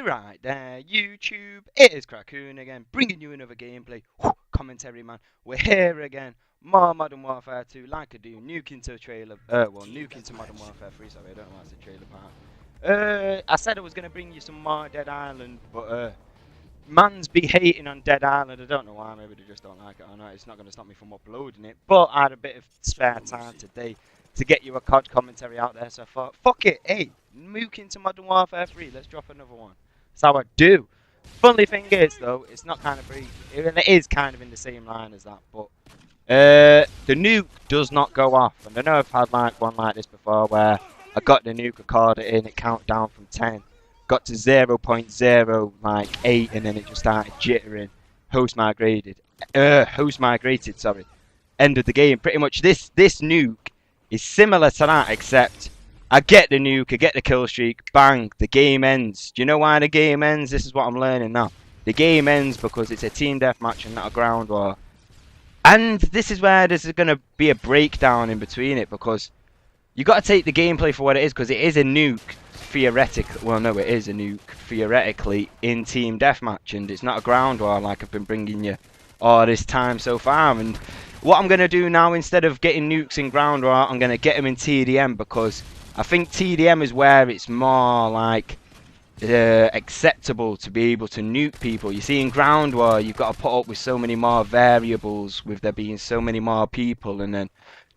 right there, YouTube. It is Crackoon again, bringing you another gameplay commentary, man. We're here again, more Modern Warfare 2, like I do, Nuke into trailer, Nuke into Modern Warfare 3. Sorry, I don't know why I said trailer part. I said I was gonna bring you some more Dead Island, but man's be hating on Dead Island. I don't know why. Maybe they just don't like it or not. It's not gonna stop me from uploading it. But I had a bit of spare time today to get you a COD commentary out there, so I thought, fuck it, hey, Nuke into Modern Warfare 3, let's drop another one. That's how I do. Funny thing is, though, it's not kind of free, and it is kind of in the same line as that, but the nuke does not go off. And I know I've had like one like this before where I got the nuke, recorded it in, it count down from 10, got to 0.0 like 8, and then it just started jittering. Host migrated, sorry. End of the game. Pretty much this nuke is similar to that, except I get the nuke, I get the kill streak, bang, the game ends. Do you know why the game ends? This is what I'm learning now. The game ends because it's a team deathmatch and not a ground war. And this is where there's going to be a breakdown in between it, because you got to take the gameplay for what it is, because it is a nuke theoretically. Well, no, it is a nuke theoretically in team deathmatch, and it's not a ground war like I've been bringing you all this time so far. And what I'm going to do now, instead of getting nukes in ground war, I'm going to get them in TDM, because I think TDM is where it's more like acceptable to be able to nuke people. You see, in ground war, you've got to put up with so many more variables, with there being so many more people, and then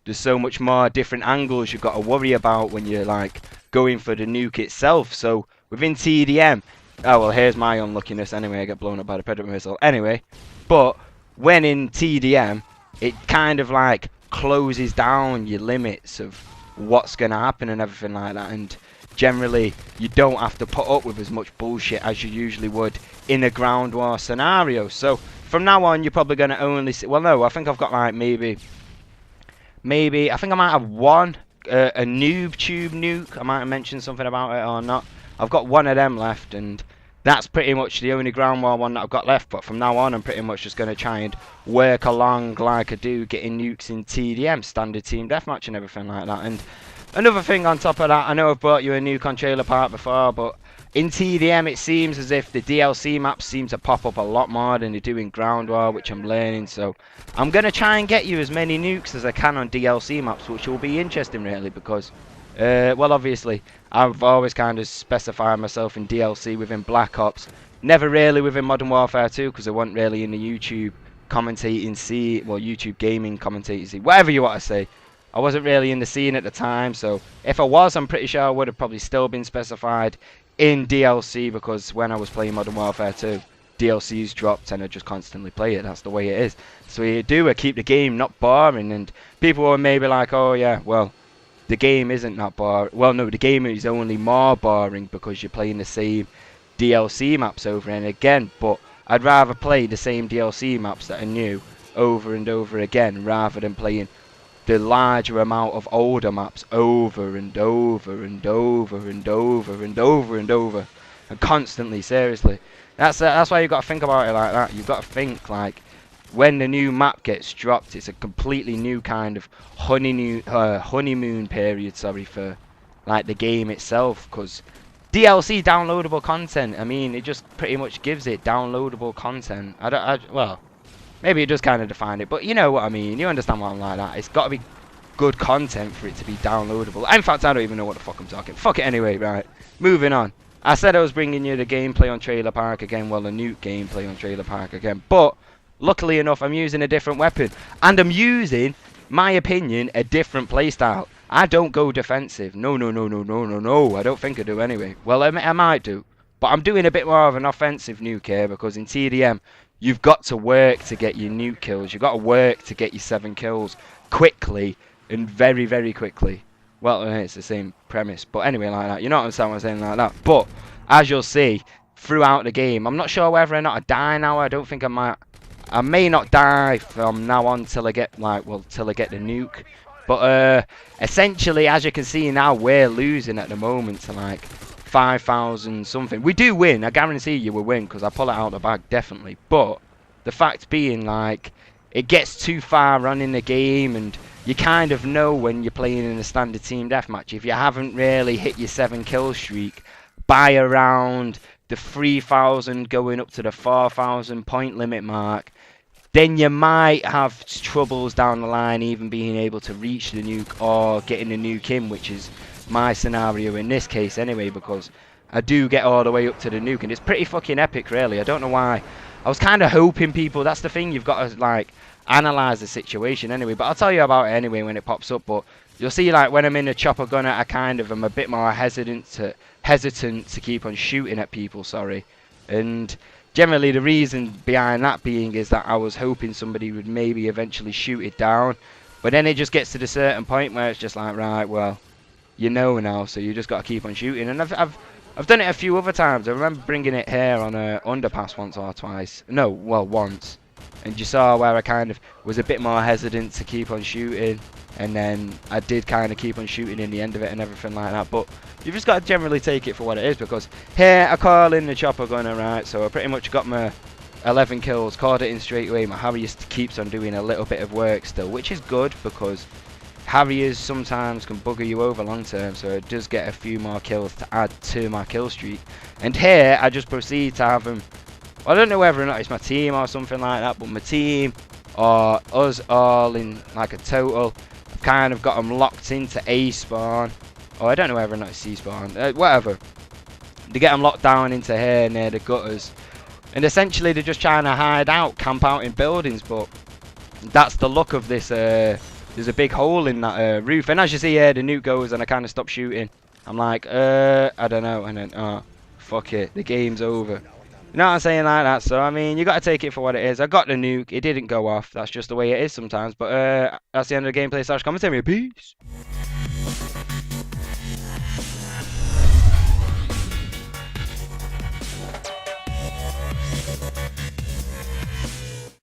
there's so much more different angles you've got to worry about when you're like going for the nuke itself. So within TDM, oh well, here's my unluckiness anyway, I get blown up by the predator missile anyway. But when in TDM, it kind of like closes down your limits of what's going to happen and everything like that, and generally you don't have to put up with as much bullshit as you usually would in a ground war scenario. So from now on, you're probably going to only see, well no, I think I've got like maybe I think I might have one a noob tube nuke. I might have mentioned something about it or not. I've got one of them left, and that's pretty much the only ground war one that I've got left. But from now on, I'm pretty much just going to try and work along like I do, getting nukes in TDM, standard team deathmatch and everything like that. And another thing on top of that, I know I've brought you a nuke on Trailer Park before, but in TDM it seems as if the DLC maps seem to pop up a lot more than they do in ground war, which I'm learning. So I'm going to try and get you as many nukes as I can on DLC maps, which will be interesting really, because well, obviously, I've always kind of specified myself in DLC within Black Ops. Never really within Modern Warfare 2, because I wasn't really in the YouTube commentating scene, well, YouTube gaming commentating scene, whatever you want to say. I wasn't really in the scene at the time, so if I was, I'm pretty sure I would have probably still been specified in DLC, because when I was playing Modern Warfare 2, DLCs dropped and I just constantly play it. That's the way it is. So you do, I keep the game not boring, and people were maybe like, oh yeah, well, the game isn't that boring. Well, no, the game is only more boring because you're playing the same DLC maps over and again. But I'd rather play the same DLC maps that are new over and over again, rather than playing the larger amount of older maps over and over and over and over and over and over and constantly. Seriously, that's why you've got to think about it like that. You've got to think like, when the new map gets dropped, it's a completely new kind of honeymoon period, sorry, for like the game itself, because DLC, downloadable content, I mean, it just pretty much gives it downloadable content. Well, maybe it does kind of define it, but you know what I mean, you understand what I'm like that. It's got to be good content for it to be downloadable. In fact, I don't even know what the fuck I'm talking. Fuck it anyway, right, moving on. I said I was bringing you the gameplay on Trailer Park again, well, the nuke gameplay on Trailer Park again, but luckily enough, I'm using a different weapon. And I'm using, my opinion, a different playstyle. I don't go defensive. No. I don't think I do anyway. Well, I might do. But I'm doing a bit more of an offensive nuke here, because in TDM, you've got to work to get your nuke kills. You've got to work to get your 7 kills quickly and very, very quickly. Well, it's the same premise. But anyway, like that. You know what I'm saying, like that. But, as you'll see, throughout the game, I'm not sure whether or not I die now. I don't think I might. I may not die from now on till I get like, well, till I get the nuke. But essentially, as you can see now, we're losing at the moment to like 5,000 something. We do win. I guarantee you we win, because I pull it out of the bag definitely. But the fact being, like, it gets too far on in the game, and you kind of know when you're playing in a standard team deathmatch, if you haven't really hit your 7 kill streak by around the 3,000 going up to the 4,000 point limit mark, then you might have troubles down the line even being able to reach the nuke or getting the nuke in, which is my scenario in this case anyway, because I do get all the way up to the nuke and it's pretty fucking epic really. I don't know why. I was kind of hoping people, that's the thing, you've got to like analyze the situation anyway, but I'll tell you about it anyway when it pops up. But you'll see, like, when I'm in a chopper gunner, I kind of am a bit more hesitant to keep on shooting at people, sorry. And generally the reason behind that being is that I was hoping somebody would maybe eventually shoot it down, but then it just gets to the certain point where it's just like, right, well, you know now, so you just got to keep on shooting. And I've done it a few other times. I remember bringing it here on a underpass once or twice. No, well, once. And you saw where I kind of was a bit more hesitant to keep on shooting, and then I did kind of keep on shooting in the end of it and everything like that. But you've just got to generally take it for what it is, because here I call in the chopper gunner, right? So I pretty much got my 11 kills, called it in straight away. My Harrier keeps on doing a little bit of work still, which is good, because Harriers sometimes can bugger you over long term, so it does get a few more kills to add to my kill streak. And here I just proceed to have them. I don't know whether or not it's my team or something like that, but my team or us all in like a total, I've kind of got them locked into A spawn, or I don't know whether or not it's C spawn, whatever. They get them locked down into here near the gutters, and essentially they're just trying to hide out, camp out in buildings. But that's the luck of this. There's a big hole in that roof, and as you see here, the nuke goes, and I kind of stop shooting. I'm like, I don't know, and then, oh, fuck it, the game's over. You know what I'm saying, like that? So, I mean, you got to take it for what it is. I got the nuke, it didn't go off, that's just the way it is sometimes. But that's the end of the gameplay / commentary. Peace.